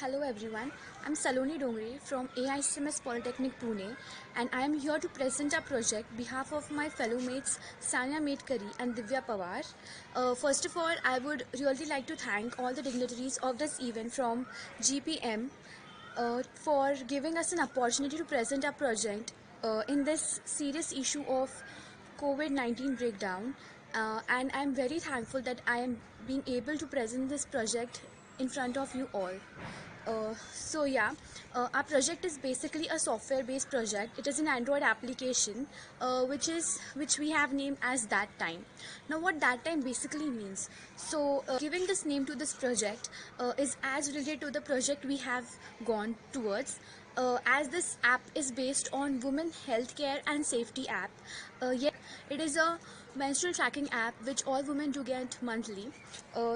Hello everyone, I'm Saloni Dongre from AICMS Polytechnic Pune, and I am here to present a project behalf of my fellow mates Sanya Medkari and Divya Pawar. First of all, I would really like to thank all the dignitaries of this event from GPM for giving us an opportunity to present our project in this serious issue of COVID-19 breakdown. And I'm very thankful that I am being able to present this project in front of you all. Our project is basically a software-based project. It is an Android application, which we have named as That Time. Now, what That Time basically means? Giving this name to this project is as related to the project we have gone towards. As this app is based on women healthcare and safety app, yet it is a menstrual tracking app which all women do get monthly.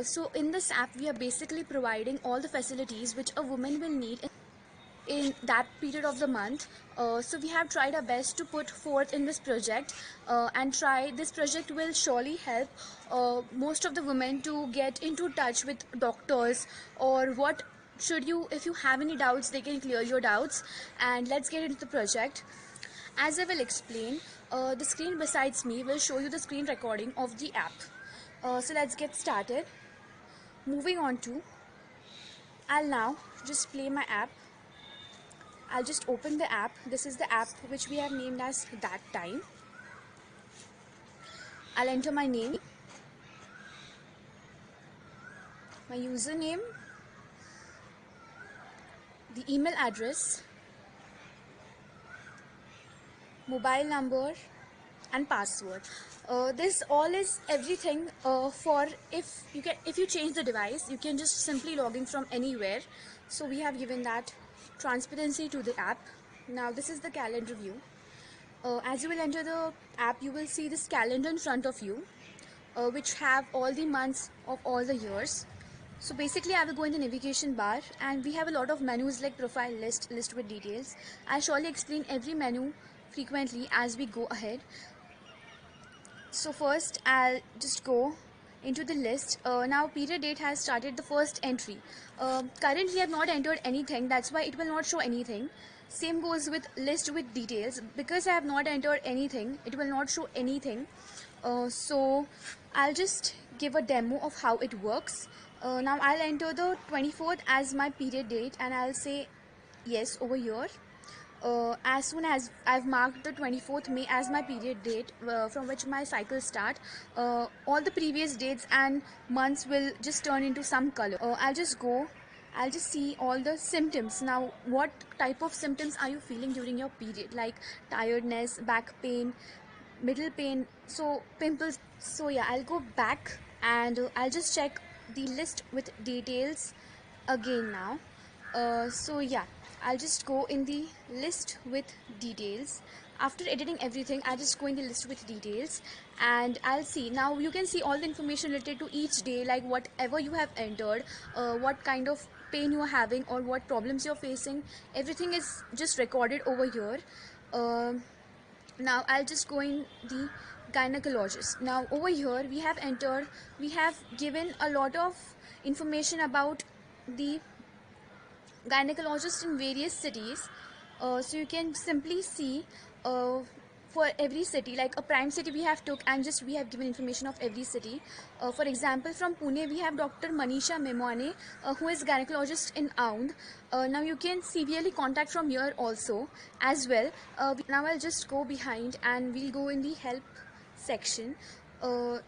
So in this app we are basically providing all the facilities which a woman will need in that period of the month. So we have tried our best to put forth in this project, and try this project will surely help most of the women to get into touch with doctors, or what should you, if you have any doubts, they can clear your doubts. And let's get into the project. As I will explain, the screen besides me will show you the screen recording of the app. So let's get started. Moving on to, I'll now just play my app. I'll just open the app. This is the app which we have named as That Time. I'll enter my name, my username, the email address, mobile number, and password. This all is everything for if you change the device, you can just simply log in from anywhere. So we have given that transparency to the app. Now this is the calendar view. As you will enter the app, you will see this calendar in front of you, which have all the months of all the years. So basically I will go in the navigation bar, and we have a lot of menus like profile, list with details. I'll surely explain every menu frequently as we go ahead. So first I'll just go into the list. Now period date has started the first entry. Currently I have not entered anything, that's why it will not show anything. Same goes with list with details. Because I have not entered anything, it will not show anything. So I'll just give a demo of how it works. Now I'll enter the 24th as my period date, and I'll say yes over here. As soon as I've marked the 24th May as my period date, from which my cycle start, all the previous dates and months will just turn into some color. I'll just see all the symptoms. Now what type of symptoms are you feeling during your period, like tiredness, back pain, middle pain, so pimples. So yeah, I'll go back, and I'll just check the list with details again now. I'll just go in the list with details. After editing everything, I'll just go in the list with details, and I'll see. Now you can see all the information related to each day, like whatever you have entered, what kind of pain you are having, or what problems you're facing. Everything is just recorded over here. Now I'll just go in the gynecologist. Now over here we have given a lot of information about the gynecologist in various cities. So you can simply see for every city, like a prime city we have took, and just we have given information of every city. For example, from Pune we have Dr. Manisha Memwane, who is gynecologist in Aund. Now you can severely contact from here also as well. Now I'll just go behind, and we'll go in the help section.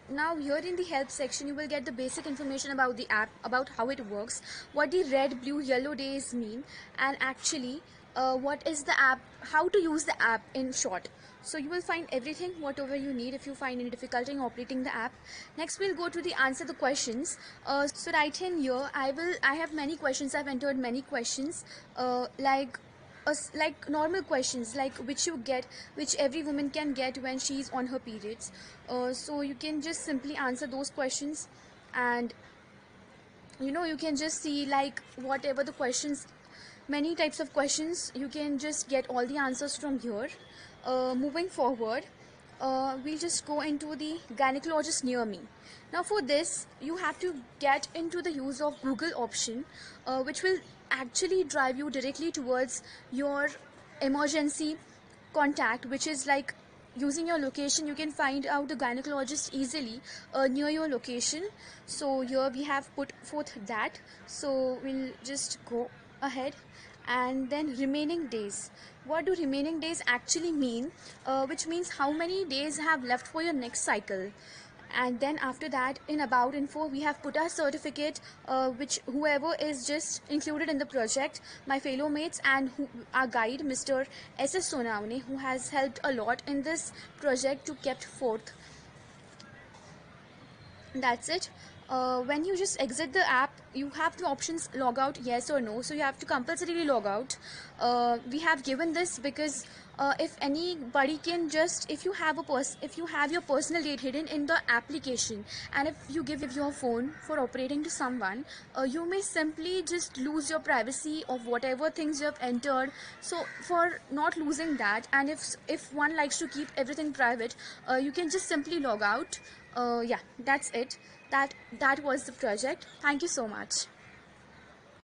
Now here in the help section you will get the basic information about the app, about how it works, what the red, blue, yellow days mean, and actually what is the app, how to use the app in short. So you will find everything whatever you need if you find any difficulty in operating the app. Next we'll go to the answer the questions. So right in here I have many questions. I've entered many questions, like normal questions, like which every woman can get when she's on her periods. So you can just simply answer those questions, and you can just see like whatever the questions, many types of questions, you can just get all the answers from here. Moving forward, we'll just go into the gynecologist near me. Now for this, you have to get into the use of Google option, which will actually drive you directly towards your emergency contact, which is like using your location you can find out the gynecologist easily near your location. So here we have put forth that, so we'll just go ahead. And then remaining days, what do remaining days actually mean? Which means how many days have left for your next cycle. And then after that, in about info we have put our certificate, which whoever is just included in the project, my fellow mates, and our guide Mr. S.S. Sonavane, who has helped a lot in this project to kept forth. That's it. When you just exit the app, you have two options: log out, yes or no. So you have to compulsorily log out. We have given this because if anybody can just, if you have if you have your personal data hidden in the application, and if you give your phone for operating to someone, you may simply just lose your privacy of whatever things you have entered. So for not losing that, and if one likes to keep everything private, you can just simply log out. Yeah, that's it. That was the project. Thank you so much.